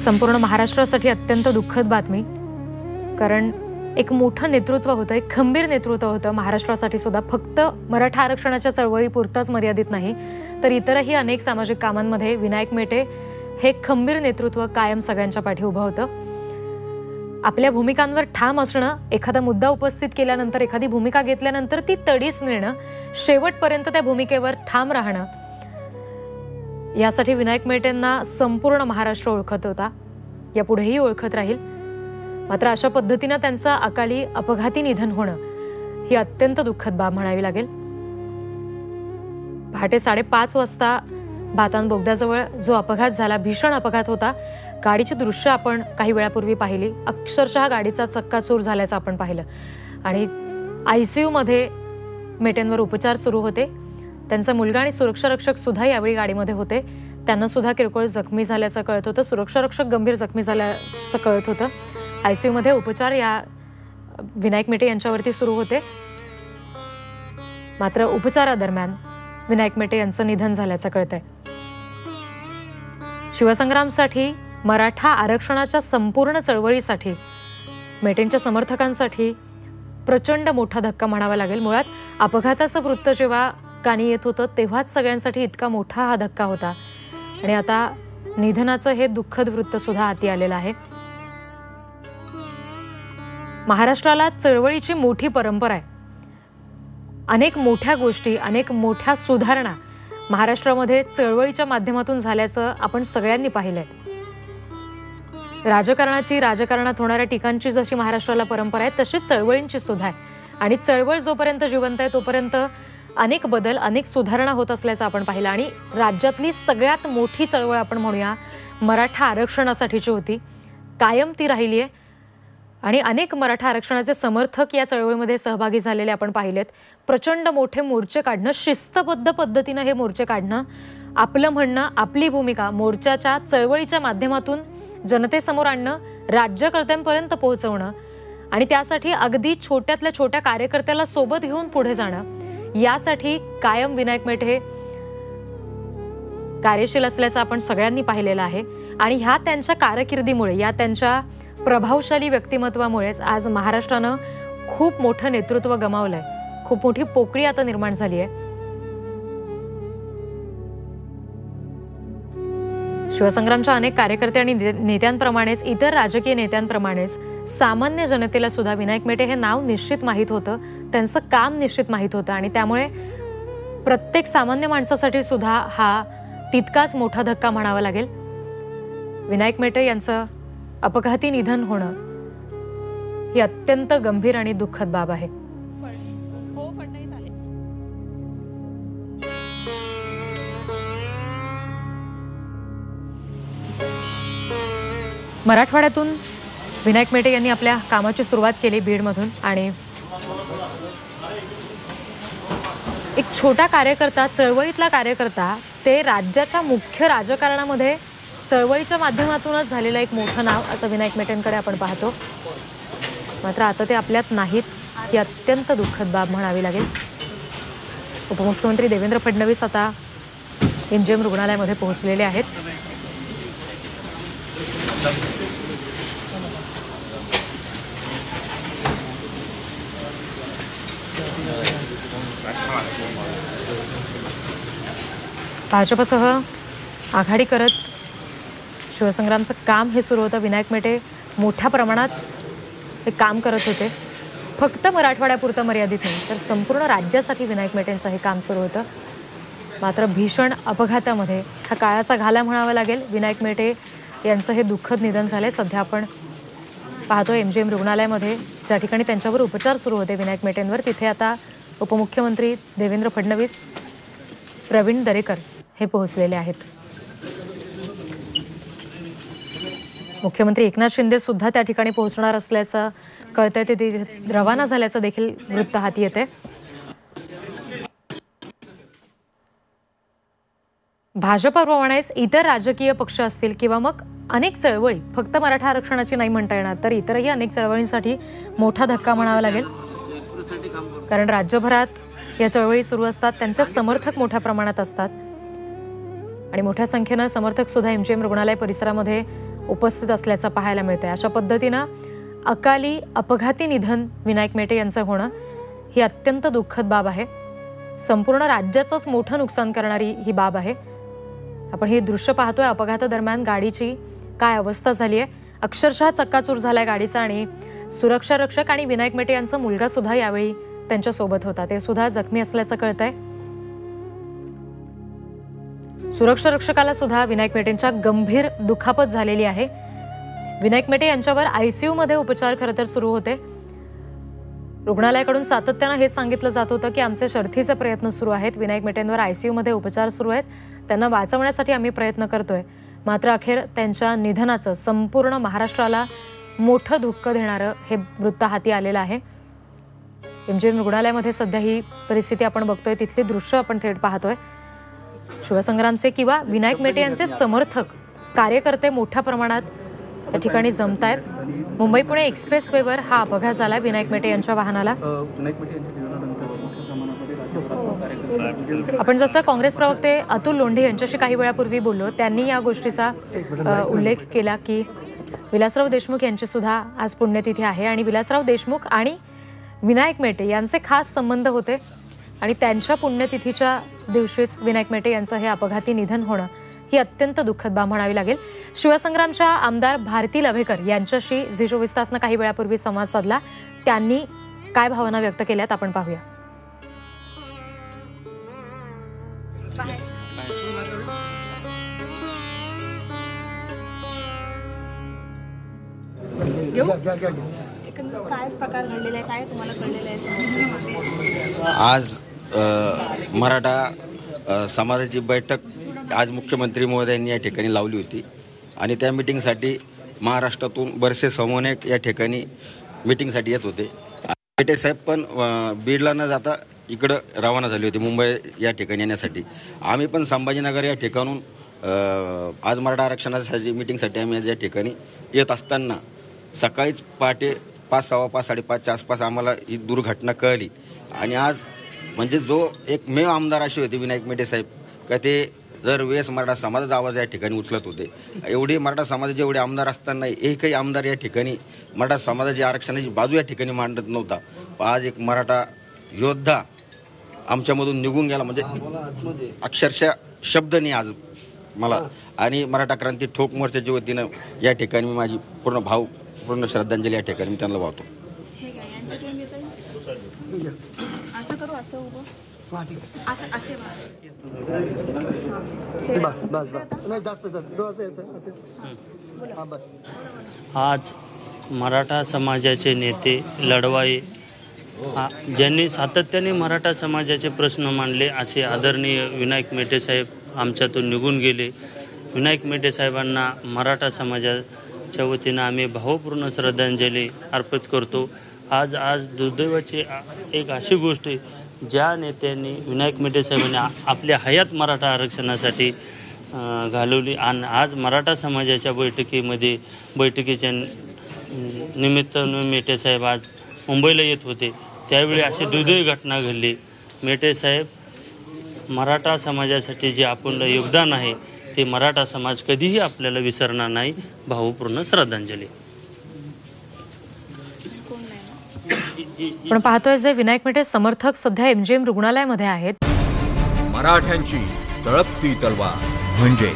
संपूर्ण महाराष्ट्रासाठी अत्यंत दुःखद बातमी, कारण एक मोठं नेतृत्व होतं, एक खंबीर नेतृत्व होतं महाराष्ट्रासाठी सुद्धा. फक्त मराठा आरक्षणाच्या चळवळीपुरताच मर्यादित नाही, तर इतरही अनेक सामाजिक कामांमध्ये विनायक मेटे हे खंबीर नेतृत्व कायम सगळ्यांच्या पाठी उभं होतं. आपल्या भूमिकांवर ठाम असणं, एखादा मुद्दा उपस्थित केल्यानंतर, एखादी भूमिका घेतल्यानंतर ती तडीस नेणं, शेवटपर्यंत त्या भूमिकेवर ठाम राहणं, यासाठी विनायक मेटेंना संपूर्ण महाराष्ट्र ओळखत होता, यापुढेही ओळखत राहील. मात्र अशा पद्धतीनं त्यांचं अकाली अपघाती निधन होणं ही अत्यंत दुःखद बाब म्हणावी लागेल. पहाटे 5:30 वाजता भातान बोगद्याजवळ जो अपघात झाला, भीषण अपघात होता. गाडीची दृश्य आपण काही वेळापूर्वी पाहिली. अक्षरशः गाडीचा चक्काचूर झाल्याचं आपण पाहिलं आणि ICU मध्ये मेटेंवर उपचार सुरू होते. त्यांचा मुलगा आणि सुरक्षारक्षक सुद्धा यावेळी गाडीमध्ये होते. त्यांना सुद्धा किरकोळ जखमी झाल्याचं कळत होतं. सुरक्षारक्षक गंभीर जखमी झाल्याचं कळत होतं. ICU मध्ये उपचार या विनायक मेटे यांच्यावरती सुरू होते. मात्र उपचारादरम्यान विनायक मेटे यांचं निधन झाल्याचं कळतंय. शिवसंग्रामसाठी, मराठा आरक्षणाच्या संपूर्ण चळवळीसाठी, मेटेंच्या समर्थकांसाठी प्रचंड मोठा धक्का म्हणावा लागेल. मुळात अपघाताचं वृत्त जेव्हा कानी येत होतं तेव्हाच सगळ्यांसाठी इतका मोठा हा धक्का होता आणि आता निधनाचं हे दुःखद वृत्त सुद्धा हाती आलेलं आहे. महाराष्ट्राला चळवळीची मोठी परंपरा आहे. अनेक मोठ्या गोष्टी, अनेक मोठ्या सुधारणा महाराष्ट्रामध्ये चळवळीच्या माध्यमातून झाल्याचं आपण सगळ्यांनी पाहिलंय. राजकारणात होणाऱ्या टीकांची जशी महाराष्ट्राला परंपरा आहे, तशीच चळवळींची सुद्धा आहे. आणि चळवळ जोपर्यंत जिवंत आहे तोपर्यंत अनेक बदल, अनेक सुधारणा होत असल्याचं आपण पाहिलं. आणि राज्यातली सगळ्यात मोठी चळवळ आपण म्हणूया मराठा आरक्षणासाठीची होती. कायम ती राहिली आहे आणि अनेक मराठा आरक्षणाचे समर्थक या चळवळीमध्ये सहभागी झालेले आपण पाहिलेत. प्रचंड मोठे मोर्चे काढणं, शिस्तबद्ध पद्धतीनं हे मोर्चे काढणं, आपलं म्हणणं, आपली भूमिका मोर्चाच्या चळवळीच्या माध्यमातून जनतेसमोर आणणं, राज्यकर्त्यांपर्यंत पोहोचवणं आणि त्यासाठी अगदी छोट्यातल्या छोट्या कार्यकर्त्याला सोबत घेऊन पुढे जाणं, यासाठी कायम विनायक मेटे हे कार्यशील असल्याचं आपण सगळ्यांनी पाहिलेलं आहे. आणि ह्या त्यांच्या कारकिर्दीमुळे, या त्यांच्या प्रभावशाली व्यक्तिमत्वामुळेच आज महाराष्ट्रानं खूप मोठं नेतृत्व गमावलंय. खूप मोठी पोकळी आता निर्माण झाली आहे. शिवसंग्रामच्या अनेक कार्यकर्ते आणि नेत्यांप्रमाणेच, इतर राजकीय नेत्यांप्रमाणेच सामान्य जनतेला सुद्धा विनायक मेटे हे नाव निश्चित माहीत होतं, त्यांचं काम निश्चित माहीत होतं आणि त्यामुळे प्रत्येक सामान्य माणसासाठी सुद्धा हा तितकाच मोठा धक्का म्हणावा लागेल. विनायक मेटे यांचं अपघाती निधन होणं ही अत्यंत गंभीर आणि दुःखद बाब आहे. मराठवाड्यातून विनायक मेटे यांनी आपल्या कामाची सुरुवात केली बीडमधून आणि एक छोटा कार्यकर्ता, चळवळीतला कार्यकर्ता, ते राज्याच्या मुख्य राजकारणामध्ये चळवळीच्या माध्यमातूनच झालेलं एक मोठं नाव असं विनायक मेटेंकडे आपण पाहतो. मात्र आता ते आपल्यात नाहीत, ही अत्यंत दुःखद बाब म्हणावी लागेल. उपमुख्यमंत्री देवेंद्र फडणवीस आता MGM रुग्णालयामध्ये पोहोचलेले आहेत. भाजपसह आघाडी करत शिवसंग्रामचं काम हे सुरू होतं. विनायक मेटे मोठ्या प्रमाणात हे काम करत होते. फक्त मराठवाड्यापुरतं मर्यादित नाही, तर संपूर्ण राज्यासाठी विनायक मेटेंचं हे काम सुरू होतं. मात्र भीषण अपघातामध्ये हा काळाचा घाला म्हणावा लागेल. विनायक मेटे यांचं हे दुःखद निधन झालंय. सध्या आपण पाहतो MGM रुग्णालयामध्ये, ज्या ठिकाणी त्यांच्यावर उपचार सुरू होते विनायक मेटेंवर, तिथे आता उपमुख्यमंत्री देवेंद्र फडणवीस, प्रवीण दरेकर हे पोहोचलेले आहेत. मुख्यमंत्री एकनाथ शिंदे सुद्धा त्या ठिकाणी पोहोचणार असल्याचं कळतंय. ते रवाना झाल्याचं देखील वृत्त हाती येते. भाजपप्रमाणेच इतर राजकीय पक्ष असतील किंवा मग अनेक चळवळी, फक्त मराठा आरक्षणाची नाही म्हणता येणार, तर इतरही अनेक चळवळींसाठी मोठा धक्का म्हणावा लागेल. कारण राज्यभरात या चळवळी सुरू असतात, त्यांचे समर्थक मोठ्या प्रमाणात असतात आणि मोठ्या संख्येने समर्थक सुद्धा MGM रुग्णालय परिसरामध्ये उपस्थित असल्याचं पाहायला मिळतंय। अशा पद्धतीनं अकाली अपघाती निधन विनायक मेटे यांचं होणं ही अत्यंत दुःखद बाब आहे। संपूर्ण राज्याचंच मोठं नुकसान करणारी ही बाब आहे। आपण ही दृश्य पाहतोय। अपघातादरम्यान गाडीची काय अवस्था झाली आहे, अक्षरशः चक्काचूर झालाय गाडीचा आणि सुरक्षा रक्षक आणि विनायक मेटे यांचा मुलगा सुद्धा यावेळी त्यांच्या सोबत होता, ते सुद्धा जखमी असल्याचं कळतंय। सुरक्षा रक्षकाला सुद्धा विनायक मेटेंच्या गंभीर दुखापत झालेली आहे। विनायक मेटे यांच्यावर आयसीयू मध्ये उपचार खरं तर सुरू होते। रुग्णालयाकडून सातत्याने हेच सांगितलं जात होतं की आमचे शर्थीचे प्रयत्न सुरू आहेत, विनायक मेटेंवर आयसीयू मध्ये उपचार सुरू आहेत, त्यांना वाचवण्यासाठी आम्ही प्रयत्न करतोय। मात्र अखेर त्यांच्या निधनाचं संपूर्ण महाराष्ट्राला मोठं धक्का देणारं हे वृत्त हाती आलेलं आहे। एमजीएम रुग्णालयामध्ये सध्या ही परिस्थिती आपण बघतोय, तिथली दृश्य आपण थेट पाहतोय। शिवसंग्रामचे किंवा विनायक मेटे यांचे समर्थक कार्यकर्ते मोठ्या प्रमाणात त्या ठिकाणी जमतायत। मुंबई पुणे एक्सप्रेसवेवर हा अपघात झाला विनायक मेटे यांच्या वाहनाला। आपण जसं काँग्रेस प्रवक्ते अतुल लोंढे यांच्याशी काही वेळापूर्वी बोललो, त्यांनी या गोष्टीचा उल्लेख केला की विलासराव देशमुख यांची सुद्धा आज पुण्यतिथी आहे आणि विलासराव देशमुख आणि विनायक मेटे यांचे खास संबंध होते आणि त्यांच्या पुण्यतिथीच्या दिवशीच विनायक मेटे यांचं हे अपघाती निधन होणं ही अत्यंत दुःखद बाब म्हणावी लागेल। शिवसंग्रामच्या आमदार भारती लव्हेकर यांच्याशी झी 24 तासनं काही वेळापूर्वी संवाद साधला, त्यांनी काय भावना व्यक्त केल्यात आपण पाहूया। काय प्रकार घडलेला आहे, काय तुम्हाला कळलेलं आहे? आज मराठा समाजाची बैठक आज मुख्यमंत्री महोदयांनी या ठिकाणी लावली होती आणि त्या मीटिंगसाठी महाराष्ट्रातून बरेचसे समन्वयक या ठिकाणी मीटिंगसाठी येत होते। मेटे साहेब पण बीडला न जाता इकडं रवाना झाले होते मुंबई या ठिकाणी येण्यासाठी। आम्ही पण संभाजीनगर या ठिकाणून आज मराठा आरक्षणासाठी मीटिंगसाठी आम्ही आज या ठिकाणी येत असताना सकाळीच पहाटे 5, 5:15, 5:30च्या आसपास आम्हाला ही दुर्घटना कळली आणि आज म्हणजे जो एकमेव आमदार असे होते विनायक मेटे साहेब का ते दर वेळेस मराठा समाजाचा आवाज या ठिकाणी उचलत होते। एवढे मराठा समाजाचे एवढे आमदार असताना एकही आमदार या ठिकाणी मराठा समाजाची आरक्षणाची बाजू या ठिकाणी मांडत नव्हता। आज एक मराठा योद्धा आमच्यामधून निघून गेला म्हणजे अक्षरशः शब्द नाही आज मला। आणि मराठा क्रांती ठोक मोर्चाच्या वतीनं या ठिकाणी मी माझी पूर्ण श्रद्धांजली या ठिकाणी मी त्यांना वाहतो। आज मराठा समाजाचे नेते लढवाई ज्यांनी सातत्याने मराठा समाजाचे प्रश्न मांडले असे आदरणीय विनायक मेटे साहेब आमच्यातून निघून गेले। विनायक मेटे साहेबांना मराठा समाजाच्या वतीनं आम्ही भावपूर्ण श्रद्धांजली अर्पित करतो। आज दुर्दैवाची एक अशी गोष्ट ज्या नेत्यांनी विनायक मेटे साहेबांनी आपल्या हयात मराठा आरक्षणासाठी घालवली आणि आज मराठा समाजाच्या बैठकीच्या निमित्तानं मेटे साहेब आज मुंबईला येत होते, त्यावेळी अशी दुर्दैवी घटना घडली। मेटे साहेब मराठा समाजासाठी जे आपलं योगदान आहे ते मराठा समाज कधीही आपल्याला विसरणार नाही। भावपूर्ण श्रद्धांजली। पण पाहतोय जे विनायक मेटे समर्थक सध्या एमजीएम रुग्णालयामध्ये आहेत। मराठ्यांची तळपती तलवार म्हणजे